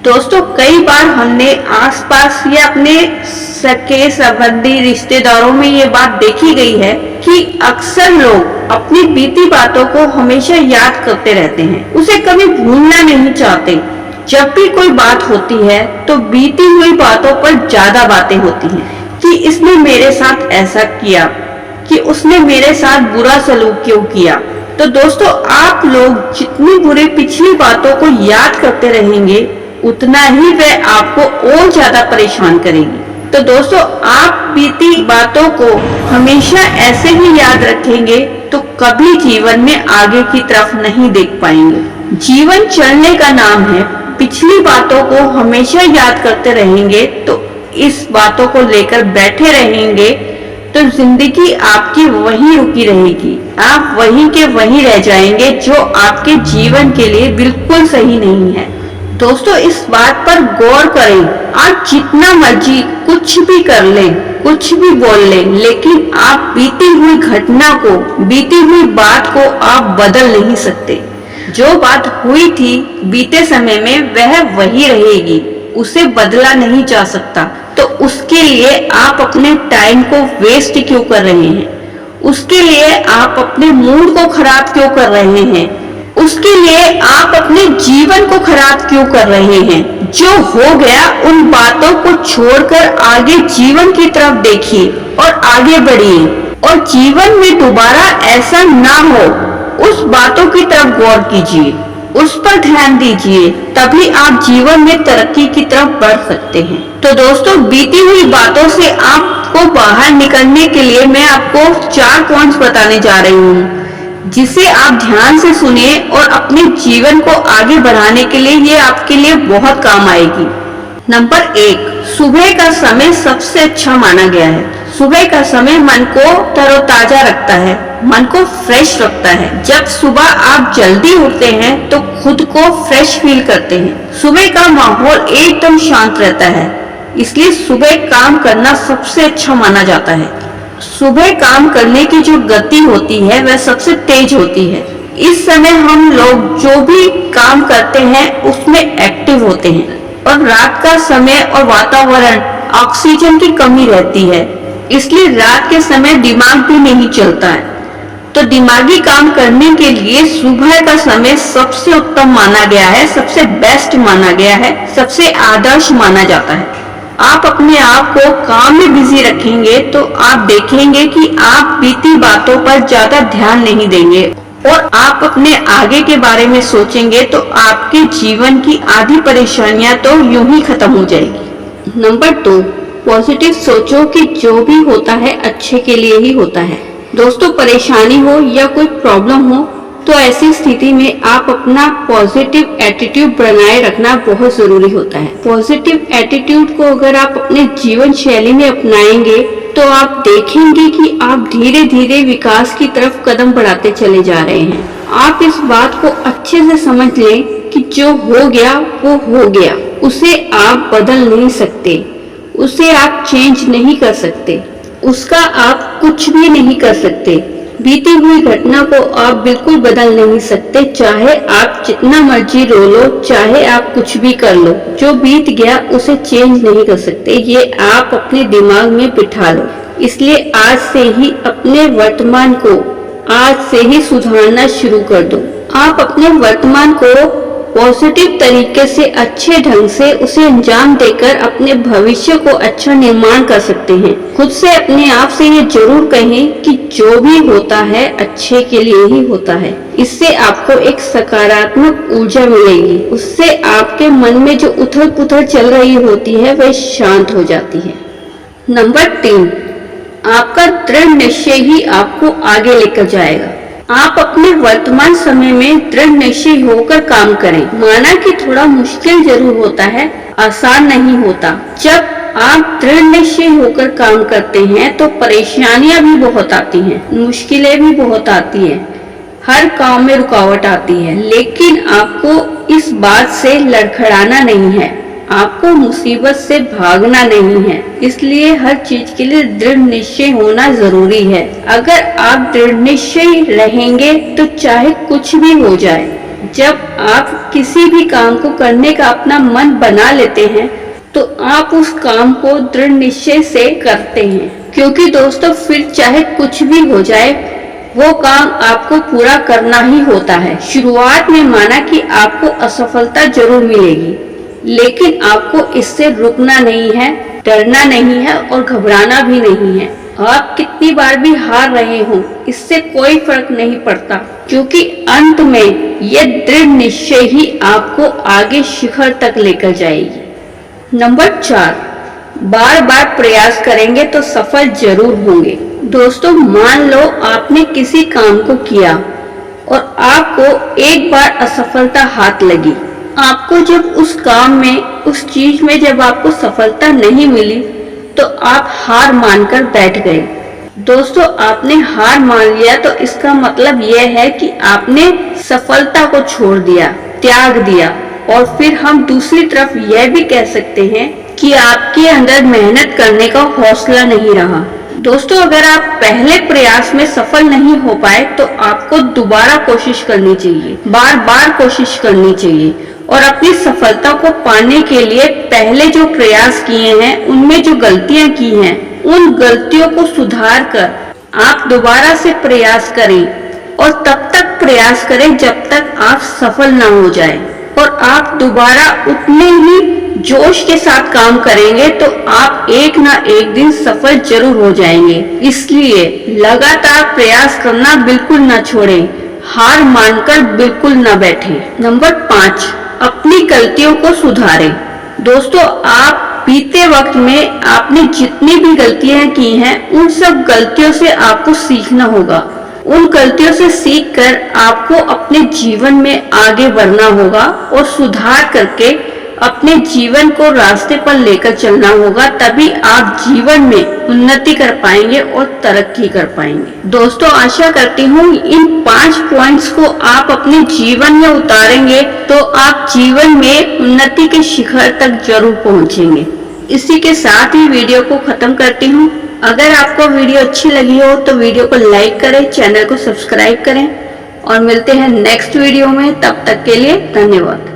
दोस्तों, कई बार हमने आसपास या अपने सगे संबंधी रिश्तेदारों में ये बात देखी गई है कि अक्सर लोग अपनी बीती बातों को हमेशा याद करते रहते हैं, उसे कभी भूलना नहीं चाहते। जब भी कोई बात होती है तो बीती हुई बातों पर ज्यादा बातें होती हैं कि इसने मेरे साथ ऐसा किया, कि उसने मेरे साथ बुरा सलूक क्यों किया। तो दोस्तों, आप लोग जितनी बुरी पिछली बातों को याद करते रहेंगे उतना ही वह आपको और ज्यादा परेशान करेगी। तो दोस्तों, आप बीती बातों को हमेशा ऐसे ही याद रखेंगे तो कभी जीवन में आगे की तरफ नहीं देख पाएंगे। जीवन चलने का नाम है, पिछली बातों को हमेशा याद करते रहेंगे तो इस बातों को लेकर बैठे रहेंगे तो जिंदगी आपकी वहीं रुकी रहेगी। आप वहीं के वहीं रह जाएंगे जो आपके जीवन के लिए बिल्कुल सही नहीं है। दोस्तों, इस बात पर गौर करें, आप जितना मर्जी कुछ भी कर लें, कुछ भी बोल लें, लेकिन आप बीती हुई घटना को, बीती हुई बात को आप बदल नहीं सकते। जो बात हुई थी बीते समय में वह वही रहेगी, उसे बदला नहीं जा सकता। तो उसके लिए आप अपने टाइम को वेस्ट क्यों कर रहे हैं? उसके लिए आप अपने मूड को खराब क्यों कर रहे हैं? उसके लिए आप अपने जीवन को खराब क्यों कर रहे हैं? जो हो गया उन बातों को छोड़कर आगे जीवन की तरफ देखिए और आगे बढ़िए, और जीवन में दोबारा ऐसा ना हो उस बातों की तरफ गौर कीजिए, उस पर ध्यान दीजिए, तभी आप जीवन में तरक्की की तरफ बढ़ सकते हैं। तो दोस्तों, बीती हुई बातों से आपको बाहर निकलने के लिए मैं आपको 4 पॉइंट्स बताने जा रही हूँ, जिसे आप ध्यान से सुनिए और अपने जीवन को आगे बढ़ाने के लिए ये आपके लिए बहुत काम आएगी। नंबर 1, सुबह का समय सबसे अच्छा माना गया है। सुबह का समय मन को तरोताजा रखता है, मन को फ्रेश रखता है। जब सुबह आप जल्दी उठते हैं तो खुद को फ्रेश फील करते हैं। सुबह का माहौल एकदम शांत रहता है, इसलिए सुबह काम करना सबसे अच्छा माना जाता है। सुबह काम करने की जो गति होती है वह सबसे तेज होती है। इस समय हम लोग जो भी काम करते हैं उसमें एक्टिव होते हैं, और रात का समय और वातावरण ऑक्सीजन की कमी रहती है, इसलिए रात के समय दिमाग भी नहीं चलता है। तो दिमागी काम करने के लिए सुबह का समय सबसे उत्तम माना गया है, सबसे बेस्ट माना गया है, सबसे आदर्श माना जाता है। आप अपने आप को काम में बिजी रखेंगे तो आप देखेंगे कि आप बीती बातों पर ज्यादा ध्यान नहीं देंगे और आप अपने आगे के बारे में सोचेंगे तो आपके जीवन की आधी परेशानियां तो यूं ही खत्म हो जाएगी। नंबर 2, पॉजिटिव सोचो कि जो भी होता है अच्छे के लिए ही होता है। दोस्तों, परेशानी हो या कोई प्रॉब्लम हो तो ऐसी स्थिति में आप अपना पॉजिटिव एटीट्यूड बनाए रखना बहुत जरूरी होता है। पॉजिटिव एटीट्यूड को अगर आप अपने जीवन शैली में अपनाएंगे तो आप देखेंगे कि आप धीरे धीरे विकास की तरफ कदम बढ़ाते चले जा रहे हैं। आप इस बात को अच्छे से समझ लें कि जो हो गया वो हो गया, उसे आप बदल नहीं सकते, उसे आप चेंज नहीं कर सकते, उसका आप कुछ भी नहीं कर सकते। बीती हुई घटना को आप बिल्कुल बदल नहीं सकते, चाहे आप जितना मर्जी रो लो, चाहे आप कुछ भी कर लो। जो बीत गया उसे चेंज नहीं कर सकते, ये आप अपने दिमाग में बिठा लो। इसलिए आज से ही अपने वर्तमान को आज से ही सुधारना शुरू कर दो। आप अपने वर्तमान को पॉजिटिव तरीके से अच्छे ढंग से उसे अंजाम देकर अपने भविष्य को अच्छा निर्माण कर सकते हैं। खुद से अपने आप से ये जरूर कहें कि जो भी होता है अच्छे के लिए ही होता है। इससे आपको एक सकारात्मक ऊर्जा मिलेगी, उससे आपके मन में जो उथल पुथल चल रही होती है वह शांत हो जाती है। नंबर 3, आपका दृढ़ निश्चय ही आपको आगे लेकर जाएगा। आप अपने वर्तमान समय में दृढ़ निश्चय होकर काम करें। माना कि थोड़ा मुश्किल जरूर होता है, आसान नहीं होता। जब आप दृढ़ निश्चय होकर काम करते हैं तो परेशानियां भी बहुत आती हैं, मुश्किलें भी बहुत आती हैं, हर काम में रुकावट आती है, लेकिन आपको इस बात से लड़खड़ाना नहीं है, आपको मुसीबत से भागना नहीं है। इसलिए हर चीज के लिए दृढ़ निश्चय होना जरूरी है। अगर आप दृढ़ निश्चय रहेंगे तो चाहे कुछ भी हो जाए, जब आप किसी भी काम को करने का अपना मन बना लेते हैं तो आप उस काम को दृढ़ निश्चय से करते हैं, क्योंकि दोस्तों फिर चाहे कुछ भी हो जाए वो काम आपको पूरा करना ही होता है। शुरुआत में माना कि आपको असफलता जरूर मिलेगी, लेकिन आपको इससे रुकना नहीं है, डरना नहीं है और घबराना भी नहीं है। आप कितनी बार भी हार रहे हो इससे कोई फर्क नहीं पड़ता, क्योंकि अंत में ये दृढ़ निश्चय ही आपको आगे शिखर तक लेकर जाएगी। नंबर 4, बार बार प्रयास करेंगे तो सफल जरूर होंगे। दोस्तों मान लो आपने किसी काम को किया और आपको एक बार असफलता हाथ लगी। आपको जब उस काम में, उस चीज में जब आपको सफलता नहीं मिली तो आप हार मानकर बैठ गए। दोस्तों आपने हार मान लिया तो इसका मतलब यह है कि आपने सफलता को छोड़ दिया, त्याग दिया। और फिर हम दूसरी तरफ यह भी कह सकते हैं कि आपके अंदर मेहनत करने का हौसला नहीं रहा। दोस्तों अगर आप पहले प्रयास में सफल नहीं हो पाए तो आपको दोबारा कोशिश करनी चाहिए, बार बार कोशिश करनी चाहिए और अपनी सफलता को पाने के लिए पहले जो प्रयास किए हैं उनमें जो गलतियां की हैं उन गलतियों को सुधार कर आप दोबारा से प्रयास करें और तब तक प्रयास करें जब तक आप सफल ना हो जाए। और आप दोबारा उतने ही जोश के साथ काम करेंगे तो आप एक ना एक दिन सफल जरूर हो जाएंगे। इसलिए लगातार प्रयास करना बिल्कुल ना छोड़ें, हार मानकर बिल्कुल ना बैठें। नंबर 5, अपनी गलतियों को सुधारें। दोस्तों आप बीते वक्त में आपने जितनी भी गलतियां की हैं उन सब गलतियों से आपको सीखना होगा। उन गलतियों से सीखकर आपको अपने जीवन में आगे बढ़ना होगा और सुधार करके अपने जीवन को रास्ते पर लेकर चलना होगा, तभी आप जीवन में उन्नति कर पाएंगे और तरक्की कर पाएंगे। दोस्तों आशा करती हूँ इन 5 पॉइंट्स को आप अपने जीवन में उतारेंगे तो आप जीवन में उन्नति के शिखर तक जरूर पहुँचेंगे। इसी के साथ ही वीडियो को खत्म करती हूँ। अगर आपको वीडियो अच्छी लगी हो तो वीडियो को लाइक करें, चैनल को सब्सक्राइब करें और मिलते हैं नेक्स्ट वीडियो में। तब तक के लिए धन्यवाद।